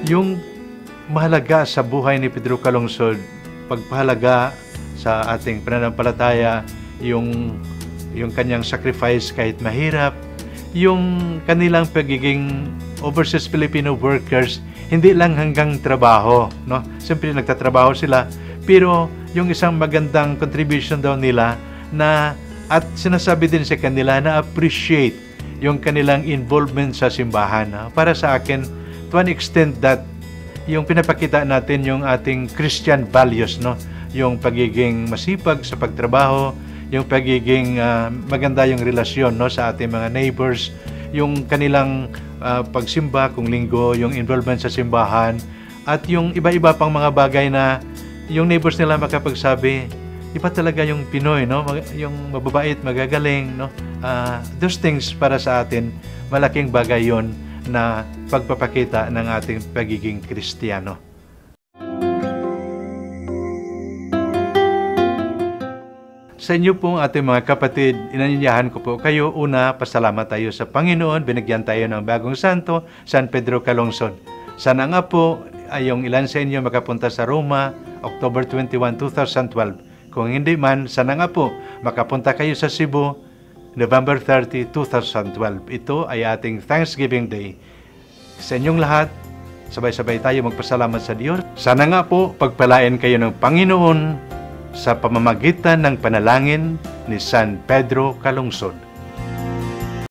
yung mahalaga sa buhay ni Pedro Calungsod, pagpahalaga sa ating pananampalataya, yung kanyang sacrifice kahit mahirap, yung kanilang pagiging overseas Filipino workers, hindi lang hanggang trabaho, no? Siyempre nagtatrabaho sila, pero yung isang magandang contribution daw nila na, at sinasabi din sa kanila na appreciate yung kanilang involvement sa simbahan. Para sa akin, to an extent that yung pinapakita natin yung ating Christian values, no? Yung pagiging masipag sa pagtrabaho, yung pagiging maganda yung relasyon, no, sa ating mga neighbors, yung kanilang pagsimba kung linggo, yung involvement sa simbahan, at yung iba-iba pang mga bagay na yung neighbors nila makapagsabi, iba talaga yung Pinoy, no? Yung mababait, magagaling, no? Those things para sa atin, malaking bagay yon na pagpapakita ng ating pagiging Kristiyano. Sa inyo pong ating mga kapatid, inanyayahan ko po kayo, una, pasalamat tayo sa Panginoon, binigyan tayo ng bagong santo, San Pedro Calungsod. Sana nga po ay yung ilan sa inyo makapunta sa Roma, October 21, 2012. Kung hindi man, sana nga po makapunta kayo sa Cebu, November 30, 2012. Ito ay ating Thanksgiving Day. Sa inyong lahat, sabay-sabay tayo magpasalamat sa Diyos. Sana nga po pagpalain kayo ng Panginoon sa pamamagitan ng panalangin ni San Pedro Calungsod.